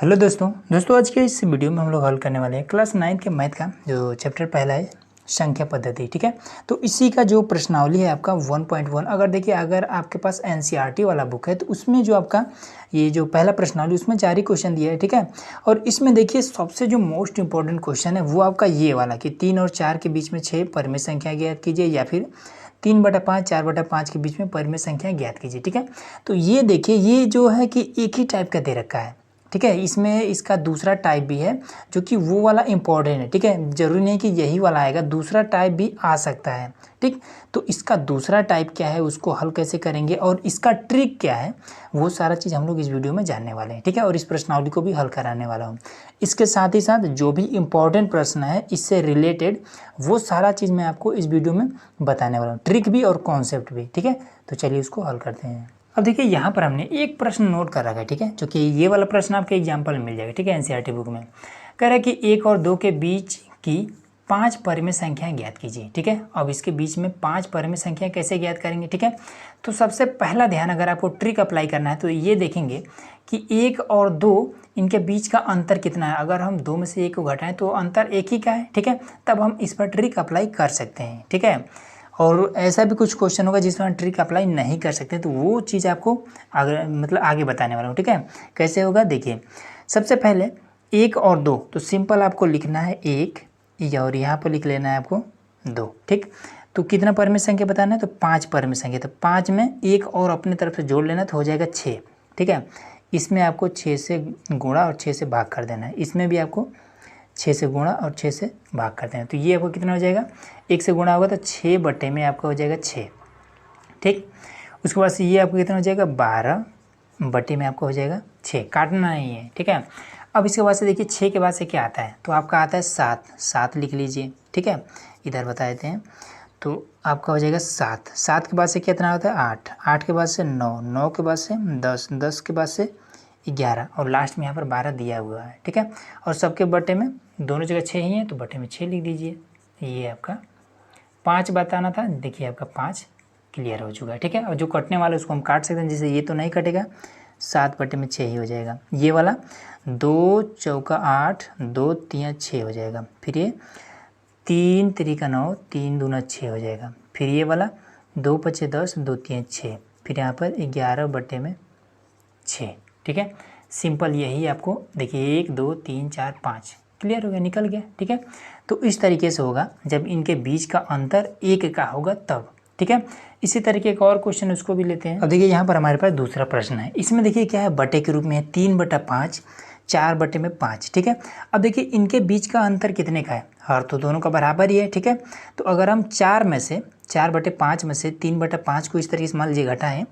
Hello दोस्तों आज के इस वीडियो में हम लोग हल करने वाले हैं क्लास 9 के मैथ का जो चैप्टर पहला है संख्या पद्धति। ठीक है, तो इसी का जो प्रश्नावली है आपका 1.1। अगर आपके पास एनसीईआरटी वाला बुक है तो उसमें जो आपका ये जो पहला प्रश्नावली उसमें 4 ही क्वेश्चन दिया है। ठीक है, और इसमें देखिए सबसे जो मोस्ट इंपॉर्टेंट क्वेश्चन है वो आपका ये वाला कि 3 और 4 के बीच में 6 परिमेय संख्या ज्ञात कीजिए, या फिर 3/5 4/5 के बीच में परिमेय संख्या ज्ञात कीजिए। ठीक है, तो ये देखिए ये जो है कि एक ही टाइप का दे रखा है। ठीक है, इसमें इसका दूसरा टाइप भी है जो कि वो वाला इम्पोर्टेंट है। ठीक है, जरूरी नहीं कि यही वाला आएगा, दूसरा टाइप भी आ सकता है। ठीक, तो इसका दूसरा टाइप क्या है, उसको हल कैसे करेंगे और इसका ट्रिक क्या है, वो सारा चीज़ हम लोग इस वीडियो में जानने वाले हैं। ठीक है, और इस प्रश्नावली को भी हल कराने वाला हूँ। इसके साथ ही साथ जो भी इम्पोर्टेंट प्रश्न है इससे रिलेटेड वो सारा चीज़ मैं आपको इस वीडियो में बताने वाला हूँ, ट्रिक भी और कॉन्सेप्ट भी। ठीक है, तो चलिए उसको हल करते हैं। अब देखिए यहाँ पर हमने एक प्रश्न नोट कर रखा है। ठीक है, जो कि ये वाला प्रश्न आपके एग्जाम्पल में मिल जाएगा। ठीक है, एनसीईआरटी बुक में कह रहा है कि 1 और 2 के बीच की 5 परिमेय संख्याएं ज्ञात कीजिए। ठीक है, अब इसके बीच में 5 परिमेय संख्या कैसे ज्ञात करेंगे। ठीक है, तो सबसे पहला ध्यान अगर आपको ट्रिक अप्लाई करना है तो ये देखेंगे कि 1 और 2 इनके बीच का अंतर कितना है। अगर हम 2 में से 1 को घटाएं तो अंतर एक ही का है। ठीक है, तब हम इस पर ट्रिक अप्लाई कर सकते हैं। ठीक है, और ऐसा भी कुछ क्वेश्चन होगा जिसमें हम ट्रिक अप्लाई नहीं कर सकते, तो वो चीज़ आपको आगे बताने वाला हूँ। ठीक है, कैसे होगा देखिए। सबसे पहले 1 और 2, तो सिंपल आपको लिखना है 1 और यहाँ पर लिख लेना है आपको 2। ठीक, तो कितना परिमेय संख्या बताना है, तो 5 परिमेय संख्या। तो 5 में 1 और अपने तरफ से जोड़ लेना तो हो जाएगा 6। ठीक है, इसमें आपको 6 से गुणा और 6 से भाग कर देना है। इसमें भी आपको 6 से गुणा और 6 से भाग करते हैं, तो ये आपको कितना हो जाएगा, 1 से गुणा होगा तो 6 बटे में आपका हो जाएगा 6। ठीक, उसके बाद से ये आपको कितना हो जाएगा, 12 बटे में आपको हो जाएगा 6, काटना नहीं है। ठीक है, अब इसके बाद से देखिए 6 के बाद से क्या आता है, तो आपका आता है 7 लिख लीजिए। ठीक है, इधर बता देते हैं, तो आपका हो जाएगा 7 के बाद से कितना होता है 8 के बाद से 9 के बाद से 10 के बाद से 11 और लास्ट में यहाँ पर 12 दिया हुआ है। ठीक है, और सबके बटे में दोनों जगह 6 ही है तो बटे में 6 लिख दीजिए। ये आपका 5 बताना था, देखिए आपका 5 क्लियर हो चुका है। ठीक है, और जो कटने वाला उसको हम काट सकते हैं, जैसे ये तो नहीं कटेगा, 7 बटे में 6 ही हो जाएगा। ये वाला 2 चौका 8 2 3 6 हो जाएगा। फिर ये 3 3 9 3 दूना 6 हो जाएगा। फिर ये वाला 2 5 10 2 3 6, फिर यहाँ पर 11 बटे में 6। ठीक है, सिंपल यही आपको देखिए 1 2 3 4 5 क्लियर हो गया, निकल गया। ठीक है, तो इस तरीके से होगा जब इनके बीच का अंतर 1 का होगा तब। ठीक है, इसी तरीके का और क्वेश्चन उसको भी लेते हैं। अब देखिए यहाँ पर हमारे पास दूसरा प्रश्न है, इसमें देखिए क्या है, बटे के रूप में है 3/5 4 बटे में 5। ठीक है, अब देखिए इनके बीच का अंतर कितने का है, हर तो दोनों का बराबर ही है। ठीक है, तो अगर हम 4/5 में से 3/5 को इस तरीके से मान लीजिए घटाएं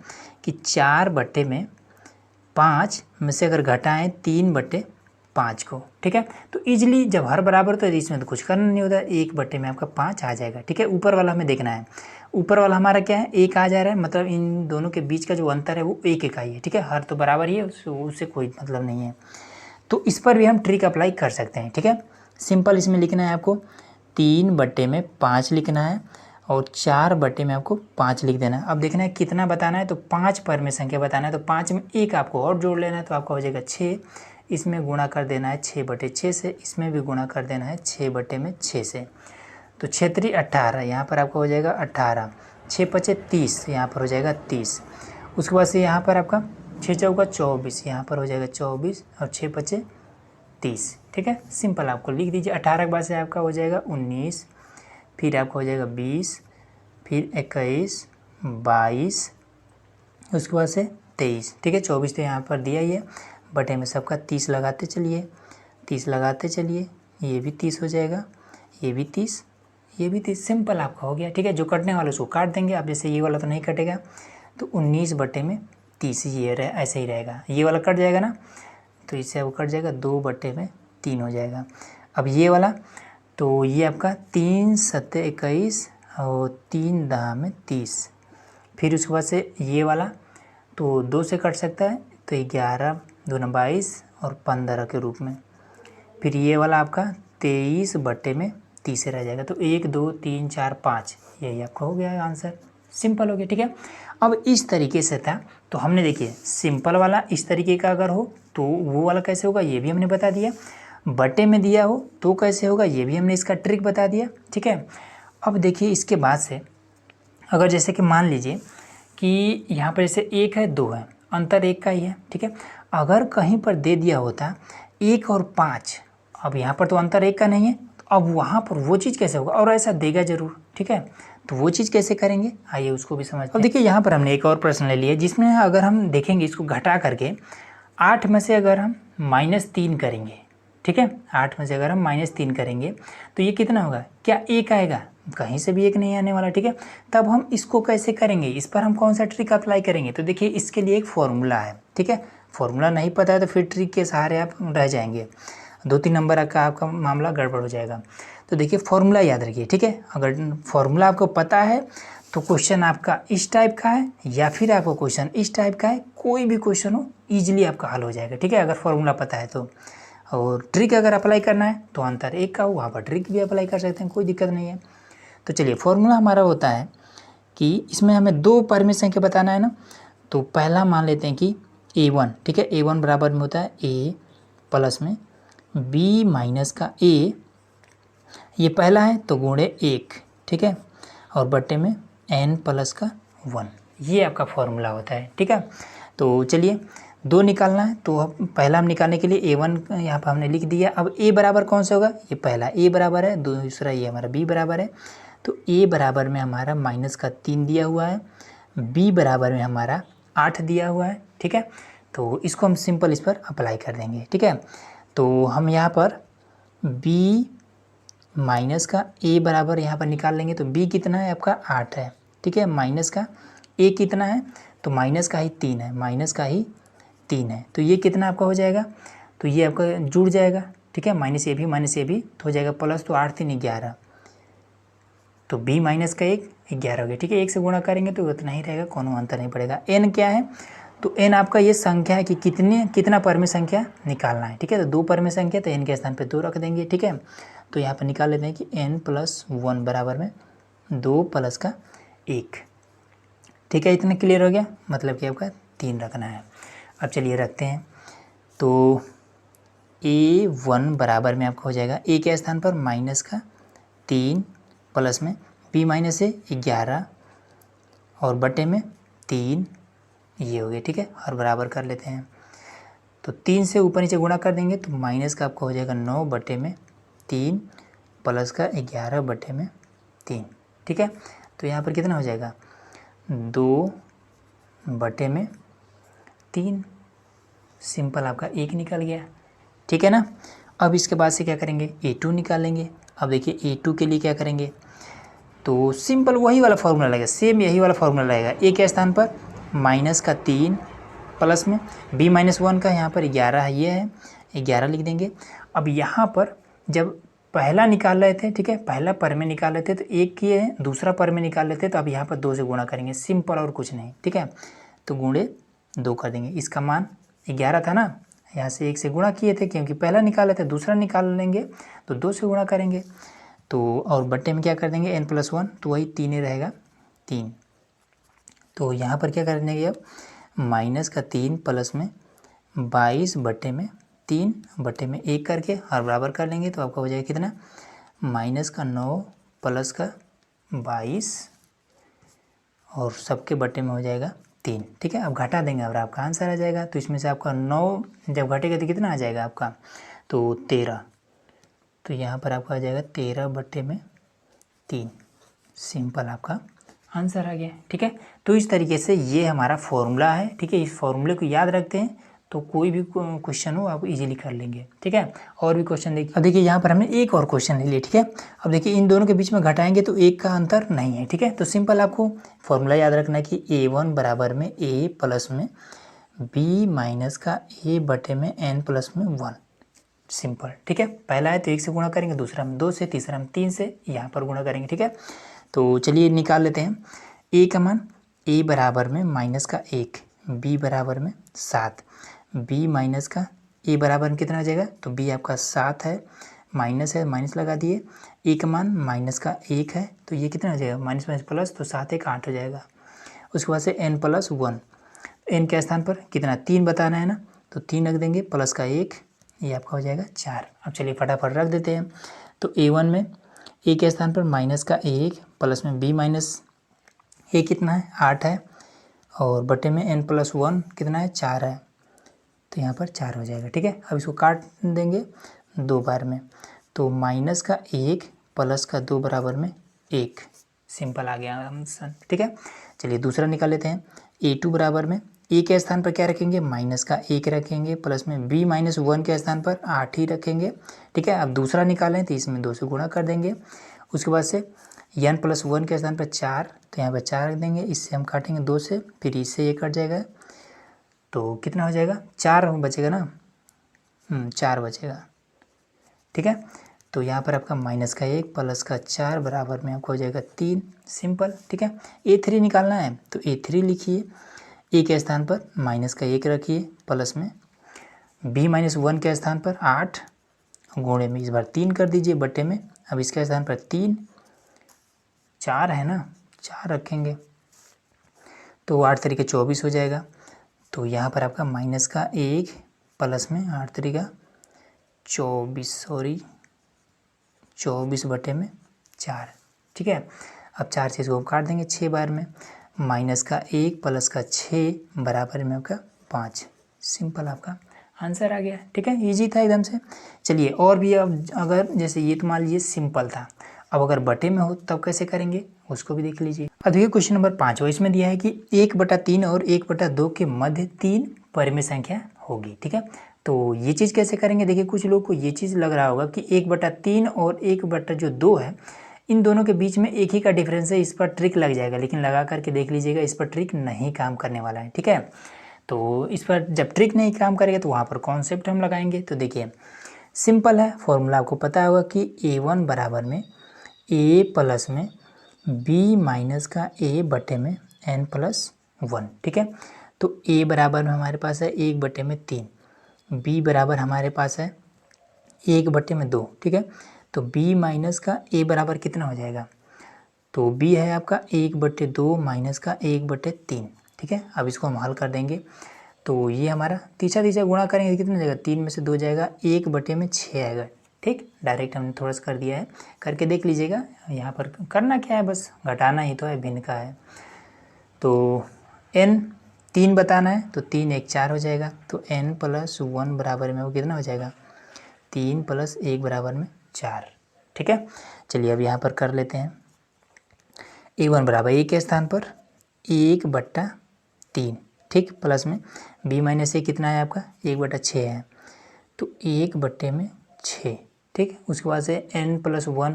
कि 4/5 में से अगर घटाएं 3/5 को। ठीक है, तो इजीली जब हर बराबर तो इसमें तो कुछ करना नहीं होता, 1 बटे में आपका 5 आ जाएगा। ठीक है, ऊपर वाला हमें देखना है, ऊपर वाला हमारा क्या है 1 आ जा रहा है, मतलब इन दोनों के बीच का जो अंतर है वो 1 का ही है। ठीक है, हर तो बराबर ही है, उससे कोई मतलब नहीं है, तो इस पर भी हम ट्रिक अप्लाई कर सकते हैं। ठीक है, सिंपल इसमें लिखना है आपको 3/5 लिखना है और 4 बटे में आपको 5 लिख देना है। अब देखना है कितना बताना है, तो 5 परिमेय संख्या बताना है, तो 5 में 1 आपको और जोड़ लेना है तो आपका हो जाएगा 6। इसमें गुणा कर देना है 6/6 से, इसमें भी गुणा कर देना है 6 बटे में 6 से, तो 6 3 18, यहाँ पर आपका हो जाएगा 18, 6 5 30, यहाँ पर हो जाएगा 30। उसके बाद से यहाँ पर आपका 6 चौका 24, यहाँ पर हो जाएगा 24 और 6 5 30। ठीक है, सिंपल आपको लिख दीजिए। 18 के बाद से आपका हो जाएगा 19, फिर आपका हो जाएगा 20, फिर 21 22, उसके बाद से 23। ठीक है, 24 तो यहाँ पर दिया ही है, बटे में सबका 30 लगाते चलिए, 30 लगाते चलिए, ये भी 30 हो जाएगा, ये भी 30, ये भी 30, सिंपल आपका हो गया। ठीक है, जो कटने वाला उसको काट देंगे आप, जैसे ये वाला तो नहीं कटेगा, तो 19 बटे में 30 ये ऐसे ही रहेगा। ये वाला कट जाएगा ना, तो इससे वो कट जाएगा, 2 बटे में 3 हो जाएगा। अब ये वाला, तो ये आपका 3 7 21 और 3 10 में 30। फिर उसके बाद से ये वाला तो 2 से कट सकता है, तो 11 2 22 और 15 के रूप में। फिर ये वाला आपका 23 बटे में 30 रह जाएगा, तो 1 2 3 4 5 यही आपका हो गया आंसर। सिंपल हो गया, ठीक है। अब इस तरीके से था, तो हमने देखिए सिंपल वाला इस तरीके का अगर हो तो वो वाला कैसे होगा ये भी हमने बता दिया, बटे में दिया हो तो कैसे होगा ये भी हमने इसका ट्रिक बता दिया, ठीक है। अब देखिए इसके बाद से अगर जैसे कि मान लीजिए कि यहाँ पर जैसे 1 है 2 है, अंतर 1 का ही है, ठीक है। अगर कहीं पर दे दिया होता 1 और 5, अब यहाँ पर तो अंतर 1 का नहीं है, तो अब वहाँ पर वो चीज़ कैसे होगा, और ऐसा देगा ज़रूर, ठीक है। तो वो चीज़ कैसे करेंगे आइए उसको भी समझते हैं। अब देखिए यहाँ पर हमने एक और प्रश्न ले लिया जिसमें अगर हम देखेंगे इसको घटा करके 8 में से अगर हम -3 करेंगे, ठीक है, 8 में से अगर हम -3 करेंगे तो ये कितना होगा, क्या 1 आएगा, कहीं से भी 1 नहीं आने वाला, ठीक है। तब हम इसको कैसे करेंगे, इस पर हम कौन सा ट्रिक अप्लाई करेंगे, तो देखिए इसके लिए एक फॉर्मूला है, ठीक है। फॉर्मूला नहीं पता है तो फिर ट्रिक के सहारे आप रह जाएंगे, 2-3 नंबर का आपका मामला गड़बड़ हो जाएगा। तो देखिए फॉर्मूला याद रखिए, ठीक है। अगर फॉर्मूला आपको पता है तो क्वेश्चन आपका इस टाइप का है या फिर आपको क्वेश्चन इस टाइप का है, कोई भी क्वेश्चन हो ईजिली आपका हल हो जाएगा, ठीक है, अगर फॉर्मूला पता है तो। और ट्रिक अगर अप्लाई करना है तो अंतर 1 का हो, वहाँ पर ट्रिक भी अप्लाई कर सकते हैं, कोई दिक्कत नहीं है। तो चलिए फॉर्मूला हमारा होता है कि इसमें हमें 2 परिमेय संख्या बताना है ना, तो पहला मान लेते हैं कि a1, ठीक है। a1 बराबर में होता है a प्लस में b माइनस का a, ये पहला है तो गुणे 1, ठीक है, और बट्टे में n प्लस का 1, ये आपका फॉर्मूला होता है, ठीक है। तो चलिए 2 निकालना है, तो अब पहला हम निकालने के लिए a1 यहाँ पर हमने लिख दिया। अब a बराबर कौन सा होगा, ये पहला a बराबर है, दूसरा ये हमारा b बराबर है, तो a बराबर में हमारा -3 दिया हुआ है, b बराबर में हमारा 8 दिया हुआ है, ठीक है। तो इसको हम सिंपल इस पर अप्लाई कर देंगे, ठीक है। तो हम यहाँ पर b माइनस का a बराबर यहाँ पर निकाल लेंगे, तो b कितना है आपका 8 है, ठीक है, माइनस का a कितना है, तो माइनस का ही 3 है, माइनस का ही 3 है, तो ये कितना आपका हो जाएगा, तो ये आपका जुड़ जाएगा, ठीक है, माइनस ए भी तो हो जाएगा प्लस, तो 8 3 11, तो b माइनस का 1 11 हो गया, ठीक है। 1 से गुणा करेंगे तो उतना ही रहेगा, कोनो अंतर नहीं पड़ेगा। n क्या है, तो n आपका ये संख्या है कि कितना परिमेय संख्या निकालना है, ठीक है। तो 2 परिमेय संख्या, तो n के स्थान पे 2 रख देंगे, ठीक है। तो यहाँ पर निकाल लेते हैं कि n प्लस 1 बराबर में 2 प्लस का 1, ठीक है। इतना क्लियर हो गया, मतलब कि आपका 3 रखना है। अब चलिए रखते हैं, तो a1 बराबर में आपका हो जाएगा a के स्थान पर माइनस का 3 प्लस में b माइनस से 11 और बटे में 3, ये हो गया, ठीक है, और बराबर कर लेते हैं। तो 3 से ऊपर नीचे गुणा कर देंगे तो माइनस का आपका हो जाएगा 9 बटे में 3 प्लस का 11 बटे में 3, ठीक है। तो यहाँ पर कितना हो जाएगा 2 बटे में 3, सिंपल आपका 1 निकल गया, ठीक है ना। अब इसके बाद से क्या करेंगे, a2 निकालेंगे। अब देखिए a2 के लिए क्या करेंगे, तो सिंपल वही वाला फार्मूला लगेगा, सेम यही वाला फार्मूला लगेगा। a के स्थान पर माइनस का 3 प्लस में b माइनस 1 का यहाँ पर 11 है, ये है 11 लिख देंगे। अब यहाँ पर जब पहला निकाल रहे थे, ठीक है, पहला परिमेय निकाल रहे थे तो 1 किए हैं, दूसरा परिमेय निकाल लेते तो अब यहाँ पर 2 से गुणा करेंगे, सिंपल और कुछ नहीं, ठीक है। तो गुणे 2 कर देंगे, इसका मान 11 था ना, यहाँ से 1 से गुणा किए थे क्योंकि पहला निकाले थे, दूसरा निकाल लेंगे तो 2 से गुणा करेंगे, तो और बट्टे में क्या कर देंगे n प्लस 1, तो वही 3 ही रहेगा 3। तो यहाँ पर क्या कर देंगे अब माइनस का 3 प्लस में 22 बट्टे में 3 बट्टे में 1 करके और बराबर कर लेंगे, तो आपका हो जाएगा कितना माइनस का 9 प्लस का 22 और सबके बट्टे में हो जाएगा 3, ठीक है। अब घटा देंगे और आपका आंसर आ जाएगा। तो इसमें से आपका 9 जब घटेगा तो कितना आ जाएगा आपका, तो 13, तो यहाँ पर आपका आ जाएगा 13 बट्टे में 3, सिंपल आपका आंसर आ गया, ठीक है। तो इस तरीके से ये हमारा फॉर्मूला है, ठीक है। इस फॉर्मूले को याद रखते हैं तो कोई भी क्वेश्चन हो आप इजीली कर लेंगे, ठीक है। और भी क्वेश्चन देखिए, अब देखिए यहाँ पर हमने एक और क्वेश्चन ले लिया, ठीक है। अब देखिए इन दोनों के बीच में घटाएंगे तो 1 का अंतर नहीं है, ठीक है। तो सिंपल आपको फॉर्मूला याद रखना है कि a1 बराबर में a प्लस में b माइनस का a बटे में n प्लस में 1, सिंपल, ठीक है। पहला है तो 1 से गुणा करेंगे, दूसरा हम 2 से, तीसरा हम 3 से, यहाँ पर गुणा करेंगे, ठीक है। तो चलिए निकाल लेते हैं a का मान, a बराबर में माइनस का 1, b बराबर में 7, b माइनस का a बराबर में कितना आ जाएगा, तो b आपका 7 है, माइनस है, माइनस लगा दिए, ए का मान माइनस का 1 है, तो ये कितना हो जाएगा, माइनस माइनस प्लस, तो 7 1 8 हो जाएगा। उसके बाद से n+1, n के स्थान पर कितना 3 बताना है ना, तो 3 रख देंगे, प्लस का 1, ये आपका हो जाएगा 4। अब चलिए फटाफट रख देते हैं। तो a1 में a के स्थान पर माइनस का 1 प्लस में b माइनस a कितना है 8 है, और बटे में n+1 कितना है 4 है, तो यहाँ पर 4 हो जाएगा। ठीक है, अब इसको काट देंगे 2 बार में, तो माइनस का 1 प्लस का 2 बराबर में 1, सिंपल आ गया आंसर। ठीक है, चलिए दूसरा निकाल लेते हैं। a2 बराबर में a के स्थान पर क्या रखेंगे, माइनस का 1 रखेंगे, प्लस में b-1 के स्थान पर 8 ही रखेंगे। ठीक है, अब दूसरा निकालें तो इसमें 2 से गुणा कर देंगे। उसके बाद से n+1 के स्थान पर 4, तो यहाँ पर 4 रख देंगे, इससे हम काटेंगे 2 से, फिर इससे ये कट जाएगा, तो कितना हो जाएगा 4 बचेगा ना, 4 बचेगा। ठीक है, तो यहाँ पर आपका माइनस का 1 प्लस का 4 बराबर में आपको हो जाएगा 3, सिंपल। ठीक है, a3 निकालना है, तो a3 लिखिए, a के स्थान पर माइनस का 1 रखिए, प्लस में b-1 के स्थान पर 8, गुणे में इस बार 3 कर दीजिए, बटे में अब इसके स्थान पर 3, 4 है ना, 4 रखेंगे, तो 8 तरीके 24 हो जाएगा। तो यहाँ पर आपका माइनस का 1 प्लस में 8 तरीका 24 बटे में 4। ठीक है, अब 4 से इसको काट देंगे 6 बार में, माइनस का 1 प्लस का 6 बराबर में आपका 5, सिंपल आपका आंसर आ गया। ठीक है, इजी था एकदम से। चलिए और भी, अब अगर जैसे ये तो मान लीजिए सिंपल था, अब अगर बटे में हो तब कैसे करेंगे उसको भी देख लीजिए। अब देखिए क्वेश्चन नंबर 5 इसमें दिया है कि 1/3 और 1/2 के मध्य 3 परिमेय संख्या होगी। ठीक है, तो ये चीज़ कैसे करेंगे, देखिए कुछ लोग को ये चीज़ लग रहा होगा कि 1/3 और 1/2 है, इन दोनों के बीच में एक ही का डिफरेंस है, इस पर ट्रिक लग जाएगा, लेकिन लगा करके देख लीजिएगा, इस पर ट्रिक नहीं काम करने वाला है। ठीक है, तो इस पर जब ट्रिक नहीं काम करेगा तो वहाँ पर कॉन्सेप्ट हम लगाएंगे। तो देखिए सिंपल है, फॉर्मूला आपको पता होगा कि a1 बराबर में a प्लस में b माइनस का a बटे में n+1। ठीक है, तो a बराबर में हमारे पास है 1/3, b बराबर हमारे पास है 1/2। ठीक है, तो b माइनस का a बराबर कितना हो जाएगा, तो b है आपका 1/2 माइनस का 1/3। ठीक है, अब इसको हम हल कर देंगे, तो ये हमारा तीसरा गुणा करेंगे कितना जाएगा, 3 में से 2 जाएगा, 1/6 आएगा। ठीक, डायरेक्ट हमने थोड़ा सा कर दिया है, करके देख लीजिएगा। यहाँ पर करना क्या है, बस घटाना ही तो है, भिन्न का है, तो n 3 बताना है, तो 3 1 4 हो जाएगा, तो n+1 बराबर में वो कितना हो जाएगा, 3 + 1 बराबर में 4। ठीक है, चलिए अब यहाँ पर कर लेते हैं। a1 बराबर a के स्थान पर 1/3, ठीक, प्लस में b-a कितना है आपका 1/6 है, तो 1/6। ठीक, उसके बाद से n+1,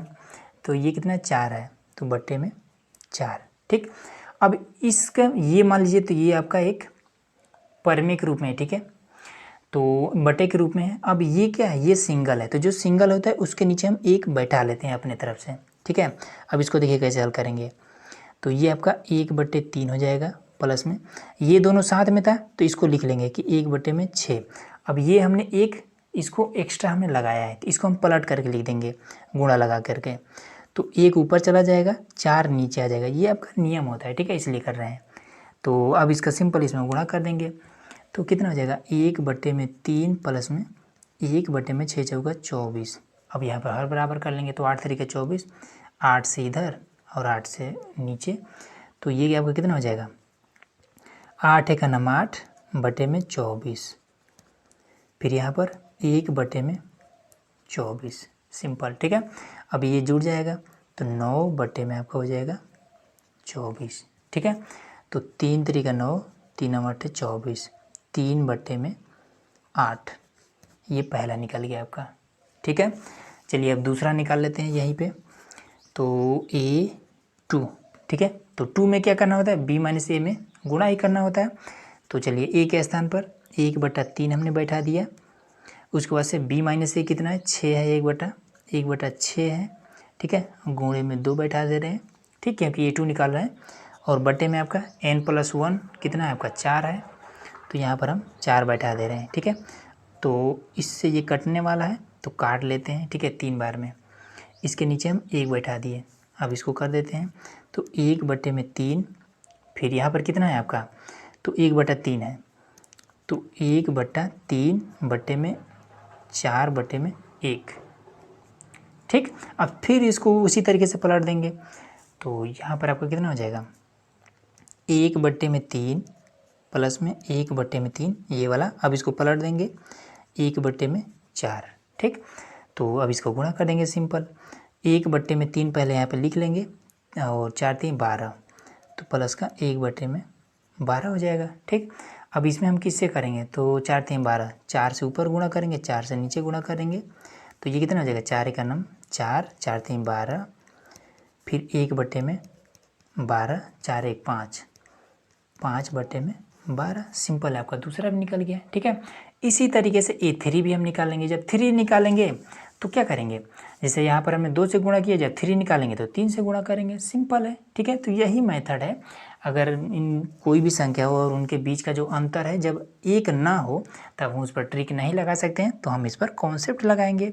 तो ये कितना 4 है, तो बट्टे में 4। ठीक, अब इसका ये मान लीजिए, तो ये आपका एक परिमेय के रूप में है। ठीक है, तो बटे के रूप में है। अब ये क्या है, ये सिंगल है, तो जो सिंगल होता है उसके नीचे हम एक बैठा लेते हैं अपने तरफ से। ठीक है, अब इसको देखिए कैसे हल करेंगे, तो ये आपका 1/3 हो जाएगा, प्लस में ये दोनों साथ में था तो इसको लिख लेंगे कि 1/6। अब ये हमने एक इसको एक्स्ट्रा हमने लगाया है, तो इसको हम पलट करके लिख देंगे गुणा लगा करके, तो 1 ऊपर चला जाएगा, 4 नीचे आ जाएगा, ये आपका नियम होता है। ठीक है, इसलिए कर रहे हैं। तो अब इसका सिंपल इसमें गुणा कर देंगे, तो कितना हो जाएगा 1/3 प्लस में 1/6 चौका 24। अब यहाँ पर हर बराबर कर लेंगे, तो 8 तरीके 24, 8 से इधर और 8 से नीचे, तो ये आपका कितना हो जाएगा 8 × 8 बटे में 24, फिर यहाँ पर 1/24, सिंपल। ठीक है, अब ये जुड़ जाएगा, तो 9 बटे में आपका हो जाएगा 24। ठीक है, तो 3 तरीका 9, 3 8 24, 3 बटे में 8, ये पहला निकल गया आपका। ठीक है, चलिए अब दूसरा निकाल लेते हैं यहीं पे, तो a2। ठीक है, तो 2 में क्या करना होता है, b - a में गुणा ही करना होता है। तो चलिए a के स्थान पर 1/3 हमने बैठा दिया, उसके बाद से b - a कितना है 6 है, 1/6 है। ठीक है, गुणे में 2 बैठा दे रहे हैं, ठीक, क्योंकि a2 निकाल रहे हैं, और बटे में आपका n+1 कितना है आपका 4 है, तो यहाँ पर हम 4 बैठा दे रहे हैं। ठीक है, तो इससे ये कटने वाला है, तो काट लेते हैं, ठीक है, 3 बार में। इसके नीचे हम 1 बैठा दिए। अब इसको कर देते हैं, तो 1/3, फिर यहाँ पर कितना है आपका, तो 1/3 है, तो 1/3 बटे में 4/1, ठीक। अब फिर इसको उसी तरीके से पलट देंगे, तो यहाँ पर आपका कितना हो जाएगा, 1/3 प्लस में 1/3 ये वाला। अब इसको पलट देंगे 1/4, ठीक। तो अब इसको गुणा कर देंगे सिंपल, 1/3 पहले यहाँ पे लिख लेंगे और 4×3 12, तो प्लस का 1/12 हो जाएगा, ठीक। अब इसमें हम किससे करेंगे, तो 4×3 12, 4 से ऊपर गुणा करेंगे, 4 से नीचे गुणा करेंगे, तो ये कितना हो जाएगा, 4 × 9 4, 4×3 12, फिर 1/12, 4×1 5, 5/12, सिंपल है आपका दूसरा भी निकल गया, ठीक है। इसी तरीके से A3 भी हम निकालेंगे। जब 3 निकालेंगे तो क्या करेंगे, जैसे यहाँ पर हमने 2 से गुणा किया, जब 3 निकालेंगे तो 3 से गुणा करेंगे, सिंपल है, ठीक है। तो यही मेथड है। अगर इन कोई भी संख्या हो और उनके बीच का जो अंतर है जब 1 ना हो तब हम उस पर ट्रिक नहीं लगा सकते हैं, तो हम इस पर कॉन्सेप्ट लगाएंगे,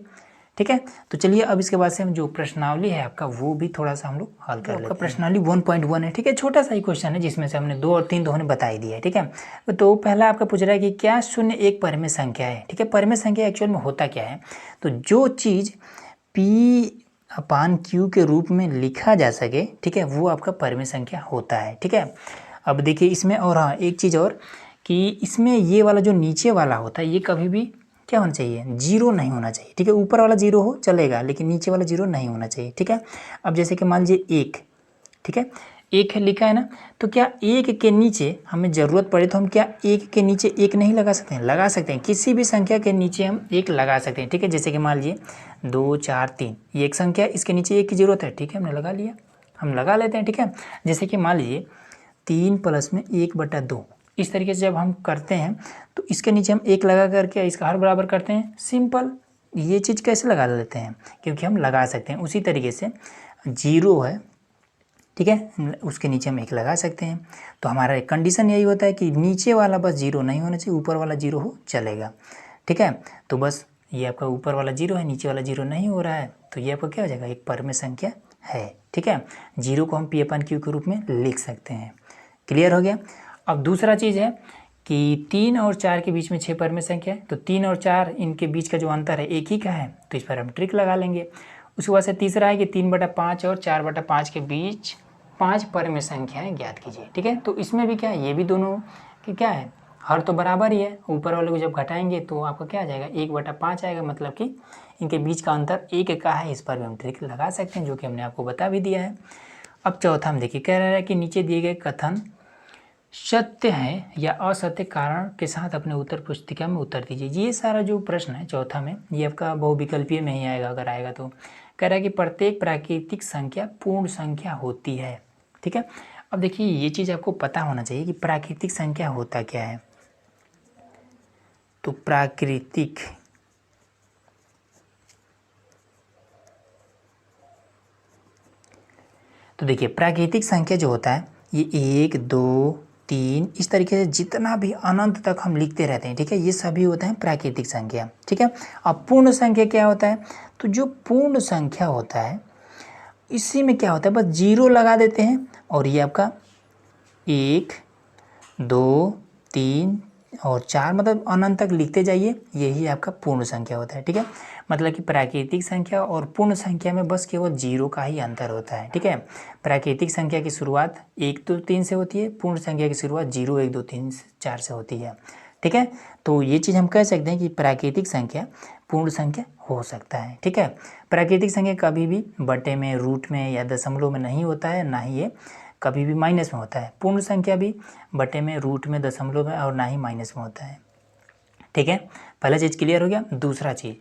ठीक है। तो चलिए अब इसके बाद से हम जो प्रश्नावली है आपका वो भी थोड़ा सा हम लोग हल कर लेते हैं। प्रश्नावली 1.1 है, ठीक है, छोटा सा ही क्वेश्चन है जिसमें से हमने 2 और 3 तो हमने बता ही दिया है, ठीक है। तो पहला आपका पूछ रहा है कि क्या 0 एक परिमेय संख्या है, ठीक है। परिमेय संख्या एक्चुअल में होता क्या है, तो जो चीज़ P/Q के रूप में लिखा जा सके, ठीक है, वो आपका परिमेय संख्या होता है, ठीक है। अब देखिए इसमें, और हाँ एक चीज़ और कि इसमें ये वाला जो नीचे वाला होता है ये कभी भी क्या होना चाहिए, 0 नहीं होना चाहिए, ठीक है। ऊपर वाला 0 हो चलेगा लेकिन नीचे वाला 0 नहीं होना चाहिए, ठीक है। अब जैसे कि मान लीजिए 1, ठीक है, 1 है लिखा है ना, तो क्या 1 के नीचे हमें ज़रूरत पड़े तो हम क्या 1 के नीचे 1 नहीं लगा सकते हैं, लगा सकते हैं, किसी भी संख्या के नीचे हम 1 लगा सकते हैं, ठीक है। जैसे कि मान लीजिए 2 4 3 ये एक संख्या है, इसके नीचे 1 की ज़रूरत है, ठीक है, हमने लगा लिया, हम लगा लेते हैं, ठीक है। जैसे कि मान लीजिए 3 प्लस में 1/2, इस तरीके से जब हम करते हैं तो इसके नीचे हम 1 लगा करके इसका हर बराबर करते हैं, सिंपल। ये चीज़ कैसे लगा लेते हैं, क्योंकि हम लगा सकते हैं। उसी तरीके से 0 है, ठीक है, उसके नीचे हम 1 लगा सकते हैं। तो हमारा एक कंडीशन यही होता है कि नीचे वाला बस 0 नहीं होना चाहिए, ऊपर वाला 0 हो चलेगा, ठीक है। तो बस ये आपका ऊपर वाला 0 है, नीचे वाला 0 नहीं हो रहा है, तो ये आपका क्या हो जाएगा, एक परिमेय संख्या है, ठीक है। 0 को हम P/Q के रूप में लिख सकते हैं। क्लियर हो गया। अब दूसरा चीज़ है कि 3 और 4 के बीच में 6 परिमेय संख्या है, तो 3 और 4 इनके बीच का जो अंतर है एक ही का है, तो इस पर हम ट्रिक लगा लेंगे। उसके बाद से तीसरा है कि 3/5 और 4/5 के बीच 5 परिमेय संख्याएं ज्ञात कीजिए, ठीक है। तो इसमें भी क्या है, ये भी दोनों कि क्या है, हर तो बराबर ही है, ऊपर वाले को जब घटाएंगे तो आपका क्या आ जाएगा, 1/5 आएगा, मतलब कि इनके बीच का अंतर 1 का है। इस पर भी हम ट्रिक लगा सकते हैं, जो कि हमने आपको बता भी दिया है। अब चौथा हम देखिए, कह रहा है कि नीचे दिए गए कथन सत्य है या असत्य कारण के साथ अपने उत्तर पुस्तिका में उत्तर दीजिए। ये सारा जो प्रश्न है चौथा में, ये आपका बहुविकल्पीय में ही आएगा, अगर आएगा तो। कह रहा है कि प्रत्येक प्राकृतिक संख्या पूर्ण संख्या होती है, ठीक है। अब देखिए ये चीज़ आपको पता होना चाहिए कि प्राकृतिक संख्या होता क्या है। तो प्राकृतिक, तो देखिए प्राकृतिक संख्या जो होता है ये 1 2 3 इस तरीके से जितना भी अनंत तक हम लिखते रहते हैं, ठीक है, ये सभी होता है प्राकृतिक संख्या, ठीक है। अब पूर्ण संख्या क्या होता है, तो जो पूर्ण संख्या होता है इसी में क्या होता है, बस 0 लगा देते हैं और ये आपका 1 2 3 और 4 मतलब अनंत तक लिखते जाइए, यही आपका पूर्ण संख्या होता है, ठीक है। मतलब कि प्राकृतिक संख्या और पूर्ण संख्या में बस केवल 0 का ही अंतर होता है, ठीक है। प्राकृतिक संख्या की शुरुआत 1 2 3 से होती है, पूर्ण संख्या की शुरुआत 0 1 2 3 4 से होती है, ठीक है। तो ये चीज़ हम कह सकते हैं कि प्राकृतिक संख्या पूर्ण संख्या हो सकता है, ठीक है। प्राकृतिक संख्या कभी भी बटे में, रूट में या दशमलव में नहीं होता है, ना ही ये कभी भी माइनस में होता है। पूर्ण संख्या भी बटे में, रूट में, दशमलव में और ना ही माइनस में होता है, ठीक है। पहला चीज़ क्लियर हो गया। दूसरा चीज़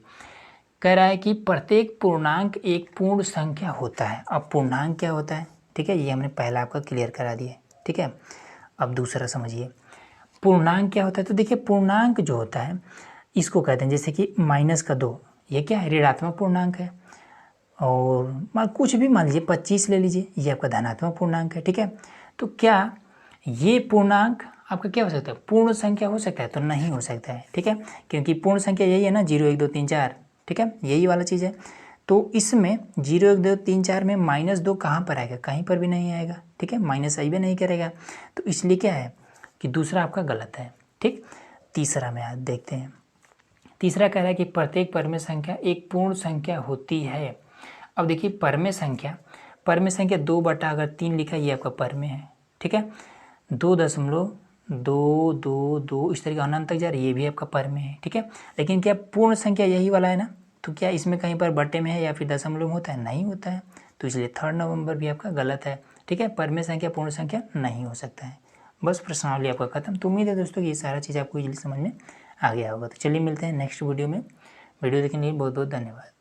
कह रहा है कि प्रत्येक पूर्णांक एक पूर्ण संख्या होता है। अब पूर्णांक क्या होता है, ठीक है, ये हमने पहला आपका क्लियर करा दिया, ठीक है। अब दूसरा समझिए पूर्णांक क्या होता है। तो देखिए पूर्णांक जो होता है इसको कहते हैं, जैसे कि -2 ये क्या है, ऋणात्मक पूर्णांक है। और कुछ भी मान लीजिए 25 ले लीजिए, ये आपका धनात्मक पूर्णांक है, ठीक है। तो क्या ये पूर्णांक आपका क्या हो सकता है, पूर्ण संख्या हो सकता है, तो नहीं हो सकता है, ठीक है। क्योंकि पूर्ण संख्या यही है ना, 0 1 2 3 4, ठीक है, यही वाला चीज़ है। तो इसमें 0 1 2 3 4 में -2 कहाँ पर आएगा, कहीं पर भी नहीं आएगा, ठीक है, माइनस आई भी नहीं करेगा। तो इसलिए क्या है कि दूसरा आपका गलत है, ठीक। तीसरा में आज देखते हैं। तीसरा कह रहा है कि प्रत्येक परमेय संख्या एक पूर्ण संख्या होती है। अब देखिए परमेय संख्या 2 बटा अगर 3 लिखा है, ये आपका परमेय है, ठीक है। 2.222 इस तरीके अनंत तक जा रहा है, ये भी आपका परमेय है, ठीक है। लेकिन क्या पूर्ण संख्या यही वाला है ना, तो क्या इसमें कहीं पर बटे में है या फिर दशमलव में होता है, नहीं होता है। तो इसलिए 3 नवंबर भी आपका गलत है, ठीक है। परमेय संख्या पूर्ण संख्या नहीं हो सकता है। बस प्रश्नावली आपका खत्म। तो उम्मीद है दोस्तों कि ये सारा चीज़ आपको इजीली समझ में आ गया होगा। तो चलिए मिलते हैं नेक्स्ट वीडियो में। वीडियो देखने के लिए बहुत बहुत धन्यवाद।